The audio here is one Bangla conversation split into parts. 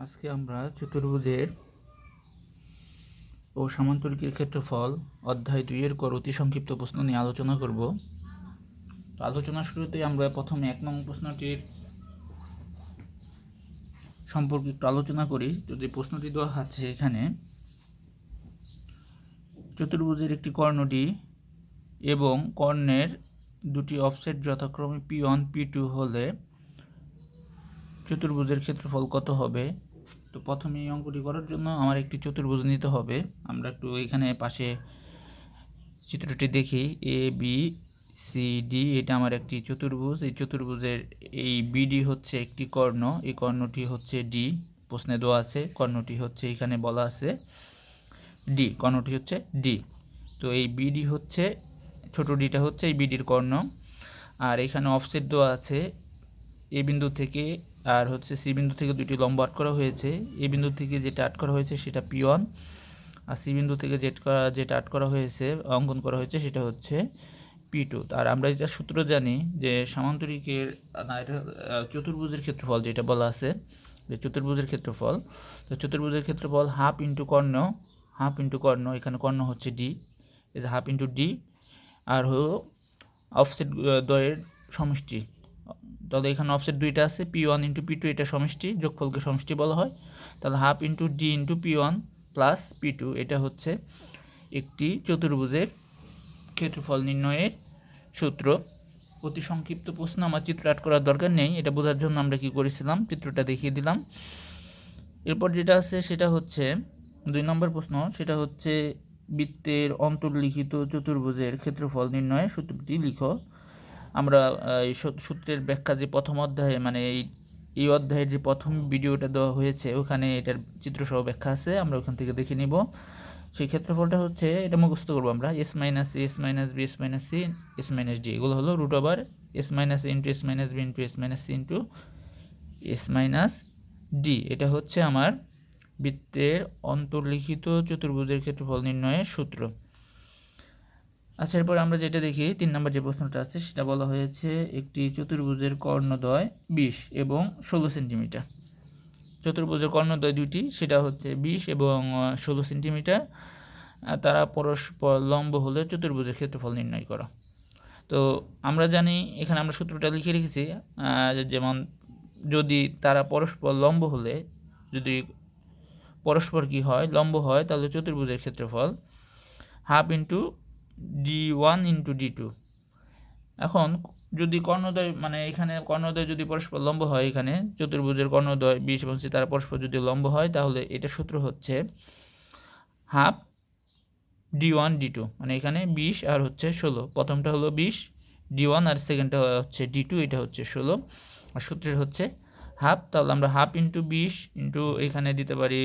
আজকে আমরা চতুর্ভুজের ও সামান্তরিকের ক্ষেত্রফল অধ্যায় 2 এর অতি সংক্ষিপ্ত প্রশ্ন নিয়ে আলোচনা করব। আলোচনা শুরুতেই আমরা প্রথমে 1 নং প্রশ্নটির সম্পর্কে একটু আলোচনা করি। যদি প্রশ্নটি দেওয়া আছে এখানে, চতুর্ভুজের একটি কর্ণটি এবং কর্ণের দুটি অফসেট যথাক্রমে P1 P2 হলে চতুর্ভুজের ক্ষেত্রফল কত হবে। তো প্রথমে এই অঙ্কটি করার জন্য আমার একটি চতুর্ভুজ নিতে হবে। আমরা একটু এখানে পাশে চিত্রটি দেখি, এ বি সি ডি, এটা আমার একটি চতুর্ভুজ। এই চতুর্ভুজের এই বিডি হচ্ছে একটি কর্ণ, এই কর্ণটি হচ্ছে ডি, প্রশ্নে দেওয়া আছে কর্ণটি হচ্ছে, এখানে বলা আছে ডি, কর্ণটি হচ্ছে ডি। তো এই বিডি হচ্ছে, ছোট ডিটা হচ্ছে এই বিডির কর্ণ। আর এখানে অফসেট দেওয়া আছে এ বিন্দু থেকে আর হচ্ছে সি বিন্দু থেকে দুটি লম্ব আট করা হয়েছে। এ বিন্দু থেকে যেটা আট করা হয়েছে সেটা P1, আর সি বিন্দু থেকে যেটা আট করা হয়েছে, অঙ্কন করা হয়েছে, সেটা হচ্ছে P2। আর আমরা যেটা সূত্র জানি যে সামান্তরিকের চতুর্ভুজের ক্ষেত্রফল যেটা বলা আছে, যে চতুর্ভুজের ক্ষেত্রফল, তো চতুর্ভুজের ক্ষেত্রফল হাফ ইন্টু কর্ণ, এখানে কর্ণ হচ্ছে ডি, এই যে হাফ ইন্টু ডি, আর হলো অফসেট দ্বয়ের সমষ্টি। তাহলে এখানে অফসেট দুইটা আছে, P1 ইন্টু P2, এটা সমষ্টি, যোগফলকে সমষ্টি বলা হয়। তাহলে half into D into P1 plus P2, এটা হচ্ছে একটি চতুর্ভুজের ক্ষেত্রফল নির্ণয়ের সূত্র। অতি সংক্ষিপ্ত প্রশ্ন, আমার চিত্র আট করার দরকার নেই, এটা বোঝার জন্য আমরা কি করেছিলাম, চিত্রটা দেখিয়ে দিলাম। এরপর যেটা আছে সেটা হচ্ছে 2 নম্বর প্রশ্ন, সেটা হচ্ছে বৃত্তের অন্তর্লিখিত চতুর্ভুজের ক্ষেত্রফল নির্ণয়ের সূত্রটি লিখো। আমরা এই সূত্রের ব্যাখ্যা যে প্রথম অধ্যায়ে, মানে এই অধ্যায়ের যে প্রথম ভিডিওটা দেওয়া হয়েছে ওখানে এটার চিত্রসহ ব্যাখ্যা আছে, আমরা ওখান থেকে দেখে নিব। সেই ক্ষেত্রফলটা হচ্ছে, এটা মুখস্থ করবো আমরা, s minus s minus b s minus c s minus d, এগুলো হলো root over s minus a into s minus b into s minus c into s minus d. এটা হচ্ছে আমার বৃত্তের অন্তর্লিখিত চতুর্ভুজের ক্ষেত্রফল নির্ণয়ের সূত্র। আচ্ছা, এরপর আমরা যেটা দেখি 3 নম্বর যে প্রশ্নটা আছে সেটা বলা হয়েছে একটি চতুর্ভুজের কর্ণদ্বয় 20 এবং 16 সেন্টিমিটার। চতুর্ভুজের কর্ণদ্বয় দুইটি, সেটা হচ্ছে 20 এবং 16 সেন্টিমিটার। তারা পরস্পর লম্ব হলে চতুর্ভুজের ক্ষেত্রফল নির্ণয় করা। তো আমরা জানি, এখানে আমরা সূত্রটা লিখে রেখেছি, যেমন যদি তারা পরস্পর লম্ব হলে, যদি পরস্পর কি হয়, লম্ব হয়, তাহলে চতুর্ভুজের ক্ষেত্রফল half into D1 into D2। এখন যদি কর্ণদ্বয়, মানে এখানে কর্ণদ্বয় যদি পরস্পর লম্ব হয়, এখানে চতুর্ভুজের কর্ণদ্বয় 20 এবং তারা পরস্পর যদি লম্ব হয়, তাহলে এটা সূত্র হচ্ছে হাফ D1 D2, মানে এখানে 20 আর হচ্ছে 16, প্রথমটা হলো 20 D1 আর সেকেন্ডটা হচ্ছে D2, এটা হচ্ছে 16, আর সূত্রের হচ্ছে হাফ। তাহলে আমরা হাফ ইন্টু 20 ইন্টু এখানে দিতে পারি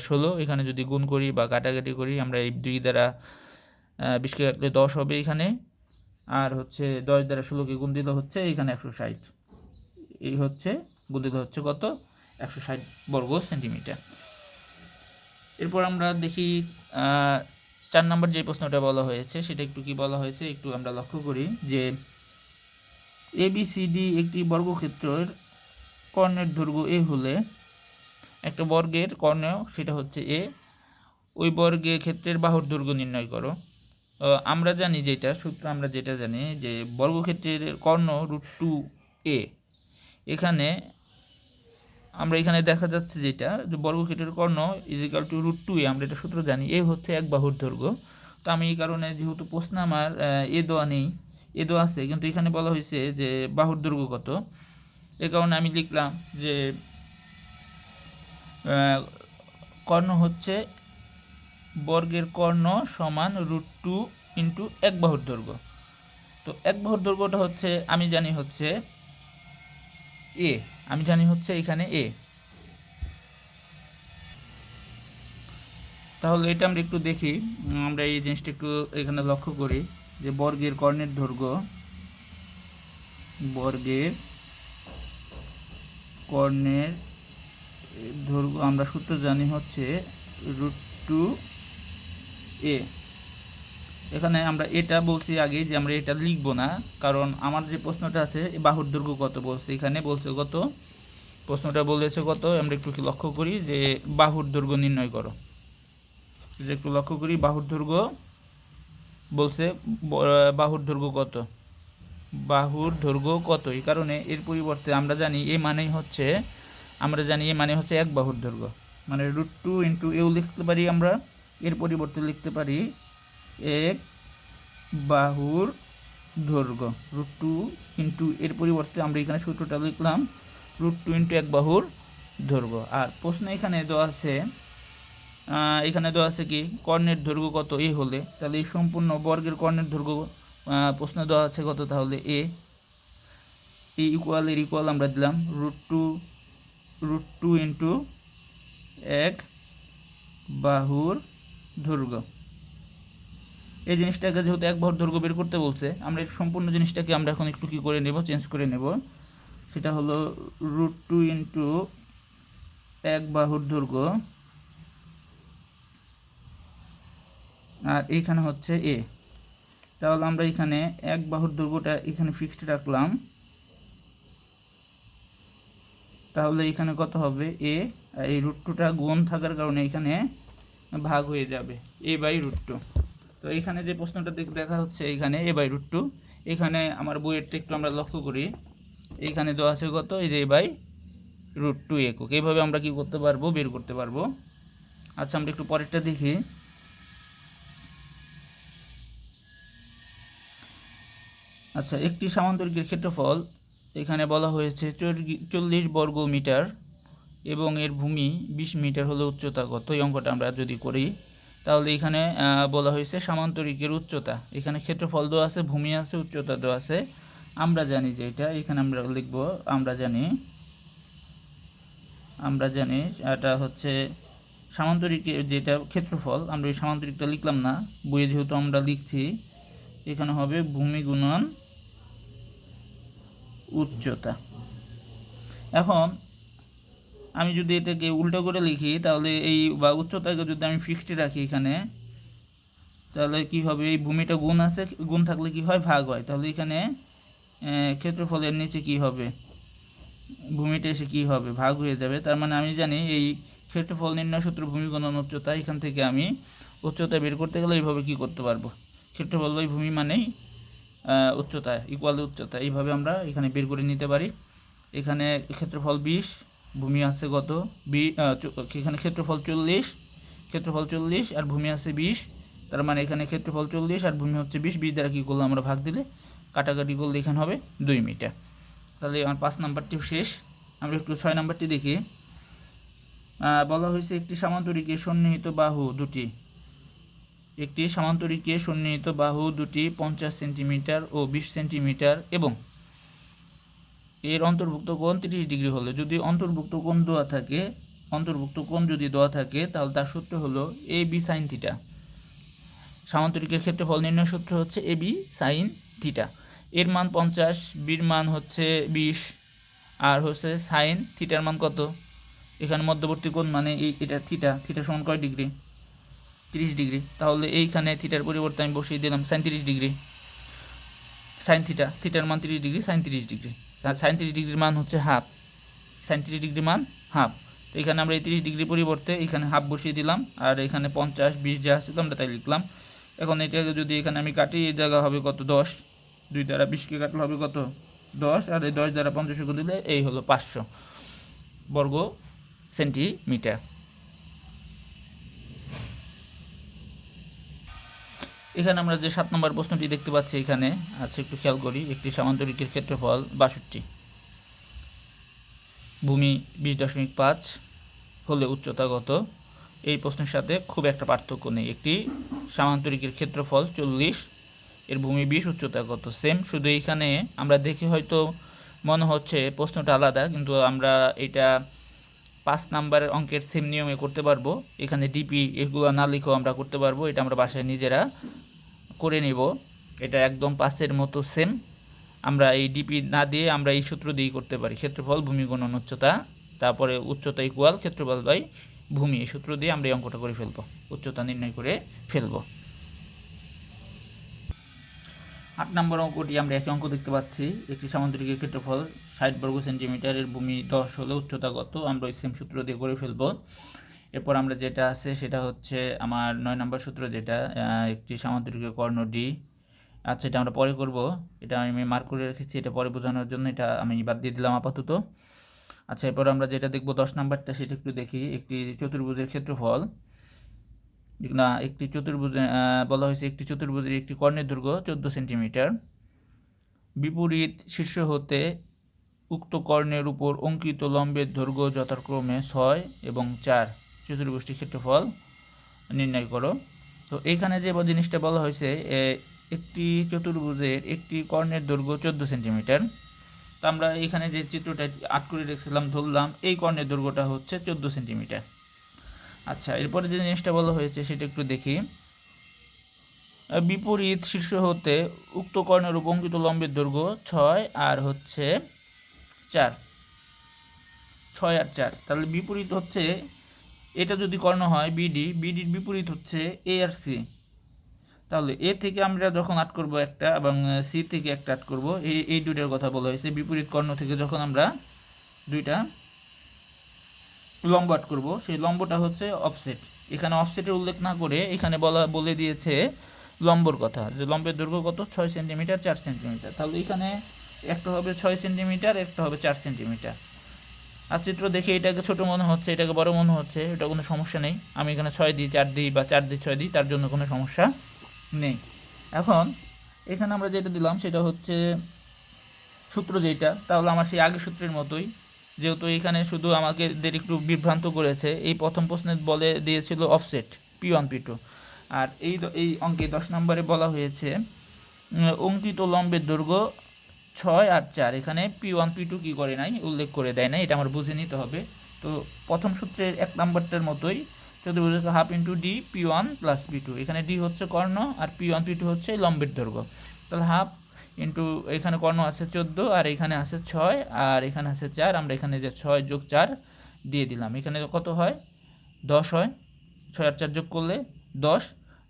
16, এখানে যদি গুণ করি বা কাটাকাটি করি, আমরা এই 2 দ্বারা 20কে কাটলে 10 হবে এখানে, আর হচ্ছে 10 দ্বারা 16কে গুণ দিলে হচ্ছে এখানে 160, এই হচ্ছে গুণ দিলে হচ্ছে কত, 160 বর্গ সেন্টিমিটার। এরপর আমরা দেখি 4 নম্বর যে প্রশ্নটা বলা হয়েছে সেটা একটু কি বলা হয়েছে একটু আমরা লক্ষ্য করি, যে ABCD একটি বর্গক্ষেত্রের কর্ণের দৈর্ঘ্য এ হলে একটা বর্গের কর্ণ, সেটা হচ্ছে এ, ওই বর্গের ক্ষেত্রের বাহুর দৈর্ঘ্য নির্ণয় করো। আমরা জানি যেটা সূত্র, আমরা যেটা জানি যে বর্গক্ষেত্রের কর্ণ √2a, এখানে আমরা এখানে দেখা যাচ্ছে যেটা যে বর্গক্ষেত্রের কর্ণ ইজিক্যাল টু √2a, আমরা এটা সূত্র জানি, এ হচ্ছে এক বাহুর দৈর্ঘ্য। তো আমি এই কারণে, যেহেতু প্রশ্ন আমার এ দেওয়া নেই, এ দেওয়া আছে কিন্তু এখানে বলা হয়েছে যে বাহুর দৈর্ঘ্য কত, এ কারণে আমি লিখলাম যে কর্ণ হচ্ছে বর্গের কর্ণ সমান √2 ইন্টু এক বাহুর দৈর্ঘ্য। তো এক বাহুর দৈর্ঘ্যটা হচ্ছে, আমি জানি হচ্ছে এ, আমি জানি হচ্ছে এখানে এ। তাহলে এটা আমরা একটু দেখি, আমরা এই জিনিসটা একটু এখানে লক্ষ্য করি, যে বর্গের কর্ণের দৈর্ঘ্য, বর্গের কর্ণের দৈর্ঘ্য আমরা সূত্র জানি হচ্ছে √2a। এখানে আমরা এটা বলছি আগে যে আমরা এটা লিখবো না, কারণ আমার যে প্রশ্নটা আছে বাহুর দৈর্ঘ্য কত বলছে, এখানে বলছে কত প্রশ্নটা বলেছে কত, আমরা একটু লক্ষ্য করি যে বাহুর দৈর্ঘ্য নির্ণয় করো। একটু লক্ষ্য করি, বাহুর দৈর্ঘ্য বলছে, বাহুর দৈর্ঘ্য কত, বাহুর দৈর্ঘ্য কত। এই কারণে এর পরিবর্তে আমরা জানি এ মানেই হচ্ছে, এক বাহুর দৈর্ঘ্য, মানে √2 ইন্টু এও লিখতে পারি আমরা, এর পরিবর্তে লিখতে পারি এক বাহুর দৈর্ঘ্য। √2 ইন্টু এর পরিবর্তে আমরা এখানে সূত্রটা লিখলাম √2 ইন্টু এক বাহুর দৈর্ঘ্য। আর প্রশ্ন এখানে দেওয়া আছে, কি কর্ণের দৈর্ঘ্য কত এ হলে, তাহলে এই সম্পূর্ণ বর্গের কর্ণের দৈর্ঘ্য প্রশ্ন দেওয়া আছে কত, তাহলে এ ইকুয়াল আমরা দিলাম √2 ইন্টু এক বাহুর দৈর্ঘ্য। এই জিনিসটাকে যেহেতু এক বাহুর দৈর্ঘ্য বের করতে বলছে, আমরা এই সম্পূর্ণ জিনিসটাকে আমরা এখন একটু কী করে নেব, চেঞ্জ করে নেব। সেটা হলো √2 ইন্টু এক বাহুর দৈর্ঘ্য, আর এইখানে হচ্ছে এ। তাহলে আমরা এখানে এক বাহুর দৈর্ঘ্যটা এখানে ফিক্সড রাখলাম, তাহলে এখানে কত হবে এ, এই √2টা গুণ থাকার কারণে এখানে ভাগ হয়ে যাবে a/√2। তো এখানে যে প্রশ্নটা দেখা হচ্ছে এখানে a/√2, এখানে আমার বইয়েরটা একটু আমরা লক্ষ্য করি, এইখানে দেওয়া আছে কত, এই যে a/√2 একক। এইভাবে আমরা কি করতে পারবো, বের করতে পারবো। আচ্ছা, আমরা একটু পরেরটা দেখি। আচ্ছা, একটি সামান্তরিকের ক্ষেত্রফল এখানে বলা হয়েছে 40 বর্গ মিটার এবং এর ভূমি 20 মিটার হলে উচ্চতা কত। এই অঙ্কটা আমরা যদি করি, তাহলে এখানে বলা হয়েছে সামান্তরিকের উচ্চতা, এখানে ক্ষেত্রফল দেওয়া আছে, ভূমি আছে, উচ্চতা দেওয়া আছে। আমরা জানি যে এটা এখানে আমরা লিখব, আমরা জানি এটা হচ্ছে সামান্তরিকের যেটা ক্ষেত্রফল, আমরা এই সামান্তরিকটা লিখলাম না বইয়ে, যেহেতু আমরা লিখছি, এখানে হবে ভূমি গুণন উচ্চতা। এখন আমি যদি এটাকে উল্টো করে লিখি, তাহলে এই বা উচ্চতাকে যদি আমি ফিক্সড রাখি এখানে, তাহলে কি হবে, এই ভূমিটা গুণ আছে, গুণ থাকলে কি হয়, ভাগ হয়। তাহলে এখানে ক্ষেত্রফলের নিচে কি হবে, ভূমিটা এসে কি হবে, ভাগ হয়ে যাবে। তার মানে আমি জানি এই ক্ষেত্রফল নির্ণয় সূত্র ভূমি গুণন উচ্চতা, এখান থেকে আমি উচ্চতা বের করতে গেলে এইভাবে কি করতে পারবো, ক্ষেত্রফল বাই ভূমি মানেই উচ্চতা ইকুয়াল উচ্চতা, এইভাবে আমরা এখানে বের করে নিতে পারি। এখানে ক্ষেত্রফল 20, ভূমি আছে কত, এখানে ক্ষেত্রফল 40 আর ভূমি আছে 20। তার মানে এখানে ক্ষেত্রফল 40 আর ভূমি হচ্ছে 20 দ্বারা কী করলে আমরা ভাগ দিলে, কাটাকাটি করলে এখানে হবে 2 মিটার। তাহলে আমার 5 নাম্বারটি শেষ। আমরা একটু 6 নাম্বারটি দেখি। বলা হয়েছে একটি সামান্তরিকে সন্নিহিত বাহু দুটি 50 সেন্টিমিটার ও 20 সেন্টিমিটার এবং এর অন্তর্ভুক্ত কোণ 30 ডিগ্রি হলে, যদি অন্তর্ভুক্ত কোণ যদি দেওয়া থাকে তাহলে তার সূত্র হলো AB sin θ। সামান্তরিকের ক্ষেত্রফল নির্ণয় সূত্র হচ্ছে AB sin θ। এর মান 50, বির মান হচ্ছে 20, আর হচ্ছে সাইন থিটার মান কত, এখানে মধ্যবর্তী কোণ মানে এটা থিটা সমান কয় ডিগ্রি, 30 ডিগ্রি। তাহলে এইখানে থিটার পরিবর্তে আমি বসিয়ে দিলাম সাইন 30 ডিগ্রি, সাইন থিটার মান 30 ডিগ্রি, সাইন 30 ডিগ্রি। সাইন 30 ডিগ্রির মান হচ্ছে হাফ, সাইন 30 ডিগ্রির মান হাফ। তো এখানে আমরা এই 30 ডিগ্রির পরিবর্তে এখানে হাফ বসিয়ে দিলাম, আর এখানে 50, 20 যা আছে আমরা তাই লিখলাম। এখন এটাকে যদি এখানে আমি কাটি, এই জায়গা হবে কত, 10, 2 দ্বারা 20কে কাটলে হবে কত, 10, আর এই 10 দ্বারা 50 গুণ দিলে এই হলো 500 বর্গ সেন্টিমিটার। এখানে আমরা যে 7 নম্বর প্রশ্নটি দেখতে পাচ্ছি এখানে আছে, একটু খেয়াল করি। একটি সামান্তরিকের ক্ষেত্রফল 62, ভূমি 20.5 হলে উচ্চতা কত। এই প্রশ্নের সাথে খুব একটা পার্থক্য নেই। একটি সামান্তরিকের ক্ষেত্রফল 40, এর ভূমি 20, উচ্চতা কত, সেম। শুধু এইখানে আমরা দেখে হয়তো মনে হচ্ছে প্রশ্নটা আলাদা, কিন্তু আমরা এটা 5 নাম্বারের অঙ্কের সেম নিয়মে করতে পারবো। এখানে ডিপি এগুলো না লিখেও আমরা করতে পারবো, এটা আমরা বাসায় নিজেরা করে নিব। এটা একদম 5-এর মতো সেম। আমরা এই ডিপি না দিয়ে আমরা এই সূত্র দিয়েই করতে পারি, ক্ষেত্রফল ভূমি গুণন উচ্চতা, তারপরে উচ্চতা ইকুয়াল ক্ষেত্রফল বাই ভূমি। এই সূত্র দিয়ে আমরা এই অঙ্কটা করে ফেলবো, উচ্চতা নির্ণয় করে ফেলবো। 8 নম্বর অঙ্কটি আমরা একই অঙ্ক দেখতে পাচ্ছি। একটি সামান্তরিকের ক্ষেত্রফল 60 বর্গ সেন্টিমিটার, এর ভূমি 10 হলে উচ্চতা কত? আমরা ওই সেম সূত্র দিয়ে করে ফেলব। এরপর আমরা যেটা আছে সেটা হচ্ছে আমার 9 নম্বর সূত্র, যেটা একটি সামান্তরিকের কর্ণ ডি। আচ্ছা, এটা আমরা পরে করব, এটা আমি মার্ক করে রেখেছি, এটা পরে বোঝানোর জন্য এটা আমি বাদ দিয়ে দিলাম আপাতত। আচ্ছা, এরপর আমরা যেটা দেখব 10 নম্বরটা, সেটা একটু দেখি। একটি চতুর্ভুজের ক্ষেত্রফল, না একটি চতুর্ভুজ বলা হয়েছে একটি চতুর্ভুজের একটি কর্ণের দৈর্ঘ্য 14 সেন্টিমিটার। বিপরীত শীর্ষ হতে উক্ত কর্ণের উপর অঙ্কিত লম্বের দৈর্ঘ্য যথাক্রমে 6 এবং 4। চতুর্ভুজটির ক্ষেত্রফল নির্ণয় করো। তো এইখানে যে জিনিসটা বলা হয়েছে, একটি চতুর্ভুজের একটি কর্ণের দৈর্ঘ্য 14 সেন্টিমিটার। তো আমরা এখানে যে চিত্রটা আট করে রেখেছিলাম, ধরলাম এই কর্ণের দৈর্ঘ্যটা হচ্ছে 14 সেন্টিমিটার। আচ্ছা, এরপরে যে জিনিসটা বলা হয়েছে সেটা একটু দেখি। বিপরীত শীর্ষ হতে উক্ত কর্ণের উপর অঙ্কিত লম্বের দৈর্ঘ্য 6 আর হচ্ছে 4। 6 আর 4, তাহলে বিপরীত হচ্ছে, এটা যদি কর্ণ হয় বিডির বিপরীত হচ্ছে এ আর সি। তাহলে এ থেকে আমরা যখন আট করব একটা, এবং সি থেকে একটা আট করব, এই দুইটার কথা বলা হয়েছে। বিপরীত কর্ণ থেকে যখন আমরা দুইটা লম্ব আট করব, সেই লম্বটা হচ্ছে অফসেট। এখানে অফসেটের উল্লেখ না করে এখানে বলে দিয়েছে লম্বর কথা, যে লম্বের দৈর্ঘ্য কত? 6 সেন্টিমিটার 4 সেন্টিমিটার। তাহলে এখানে একটা হবে 6 সেন্টিমিটার, একটা হবে 4 সেন্টিমিটার। আর চিত্র দেখে এটাকে ছোট মনে হচ্ছে, এটাকে বড় মনে হচ্ছে, এটা কোনো সমস্যা নেই। আমি এখানে 6 দিই, 4 দিই, বা 4 দিই 6 দিই, তার জন্য কোনো সমস্যা নেই। এখন এখানে আমরা যেটা দিলাম সেটা হচ্ছে সূত্র যেটা, তাহলে আমার সেই আগের সূত্রের মতোই, যেহেতু এখানে শুধু আমাকে একটু বিভ্রান্ত করেছে। এই প্রথম প্রশ্নে বলে দিয়েছিল অফসেট P1 P2, আর এই অঙ্কে 10 নম্বরে বলা হয়েছে অঙ্কিত লম্বের দৈর্ঘ্য 6 আর 4। এখানে P1 P2 কী করে নাই, উল্লেখ করে দেয় না, এটা আমার বুঝে নিতে হবে। তো প্রথম সূত্রের 1 নম্বরটার মতোই, চতুর্ভুজকে half into d P1 plus P2। এখানে ডি হচ্ছে কর্ণ আর P1 P2 হচ্ছে লম্বের দৈর্ঘ্য। তাহলে হাফ ইন্টু, এখানে কর্ণ আছে 14 আর এখানে আছে 6 আর এখানে আছে 4। আমরা এখানে যে 6 যোগ 4 দিয়ে দিলাম, এখানে কত হয়? 10 হয়। 6 আর 4 যোগ করলে 10।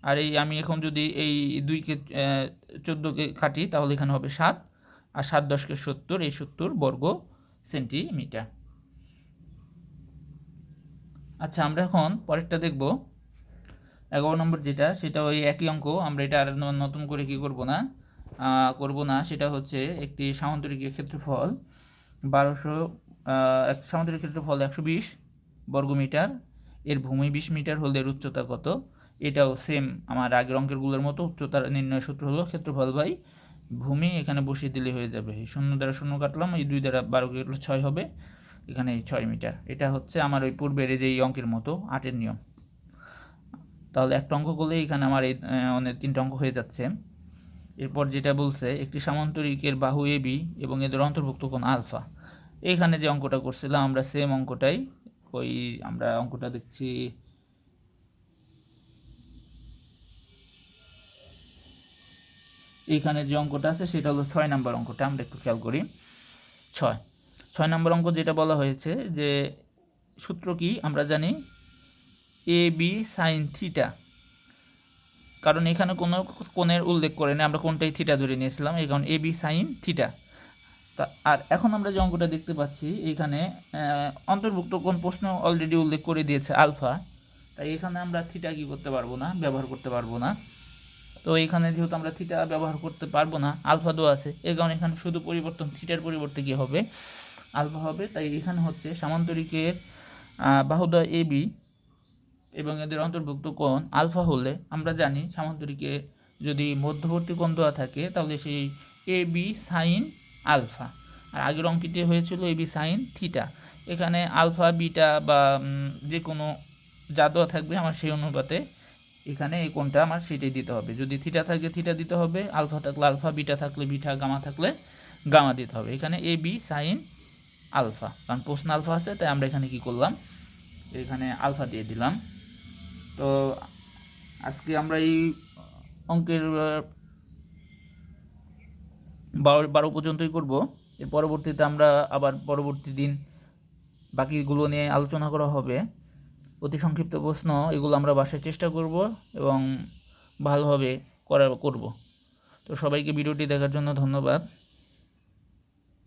আর এই আমি এখন যদি এই 2কে 14কে কাটি, তাহলে এখানে হবে 7, আর 7 10কে 70, এই 70 বর্গ সেন্টিমিটার। আচ্ছা, আমরা এখন পরেরটা দেখব 11 নম্বর যেটা, সেটা ওই একই অঙ্ক। আমরা এটা আর নতুন করে কি করব না, সেটা হচ্ছে একটি সামান্তরিকের ক্ষেত্রফল 1200, এক সামান্তরিক ক্ষেত্রফল 120 বর্গমিটার, এর ভূমি 20 মিটার হলে এর উচ্চতা কত? এটাও সেম আমার আগের অঙ্কেরগুলোর মতো। উচ্চতার নির্ণয় সূত্র হলো ক্ষেত্রফল বাই ভূমি, এখানে বসিয়ে দিলে হয়ে যাবে। এই 0 দ্বারা 0 কাটলাম, এই 2 দ্বারা 12 কাটলে 6 হবে, এখানে 6 মিটার। এটা হচ্ছে আমার ওই পূর্বের যে অঙ্কের মতো 8-এর নিয়ম। তাহলে একটা অঙ্ক করলে এখানে আমার এই অনেক 3টা অঙ্ক হয়ে যাচ্ছে। এরপর যেটা বলছে, একটি সামান্তরিকের বাহু এবি এবং এদের অন্তর্ভুক্ত কোণ আলফা। এইখানে যে অঙ্কটা করছিলাম আমরা সেম অঙ্কটাই, ওই আমরা অঙ্কটা দেখছি, এইখানে যে অঙ্কটা আছে সেটা হলো 6 নম্বর অঙ্কটা। আমরা একটু খেয়াল করি। 6 নম্বর অঙ্ক যেটা বলা হয়েছে, যে সূত্র কি আমরা জানি, এ বি সাইন থিটা। কারণ এখানে কোনো কোণের উল্লেখ করে না, আমরা কোনটাই থিটা ধরে নিয়েছিলাম, এই কারণ এ বি সাইন থিটা। তা আর এখন আমরা যে অঙ্কটা দেখতে পাচ্ছি, এইখানে অন্তর্ভুক্ত কোণ প্রশ্ন অলরেডি উল্লেখ করে দিয়েছে আলফা, তাই এখানে আমরা থিটা কি করতে পারবো না, ব্যবহার করতে পারবো না। তো এখানে যেহেতু আমরা থিটা ব্যবহার করতে পারবো না, আলফা দেওয়া আছে, এই কারণে এখানে শুধু পরিবর্তন, থিটার পরিবর্তে কী হবে, আলফা হবে। তাই এখানে হচ্ছে সামান্তরিকের বাহুদ্বয় এ বি এবং এদের অন্তর্ভুক্ত কোণ আলফা হলে, আমরা জানি সামান্তরিকে যদি মধ্যবর্তী কোণ দেওয়া থাকে তাহলে সেই এ বি সাইন আলফা, আর আগের অঙ্কটি হয়েছিল এ বি সাইন থিটা। এখানে আলফা বিটা বা যে কোনো যা দেওয়া থাকবে আমার সেই অনুপাতে এখানে এই কোণটা আমার সেটাই দিতে হবে। যদি থিটা থাকে থিটা দিতে হবে, আলফা থাকলে আলফা, বিটা থাকলে বিটা, গামা থাকলে গামা দিতে হবে। এখানে এ বি সাইন আলফা, কারণ প্রশ্ন আলফা আছে, তাই আমরা এখানে কি করলাম, এখানে আলফা দিয়ে দিলাম। তো আজকে আমরা এই অঙ্কের 12 পর্যন্তই করব। এর পরবর্তীতে আমরা আবার পরবর্তী দিন বাকিগুলো নিয়ে আলোচনা করা হবে। অতি সংক্ষিপ্ত প্রশ্ন এগুলো আমরা বাসায় চেষ্টা করব এবং ভালোভাবে করব। তো সবাইকে ভিডিওটি দেখার জন্য ধন্যবাদ।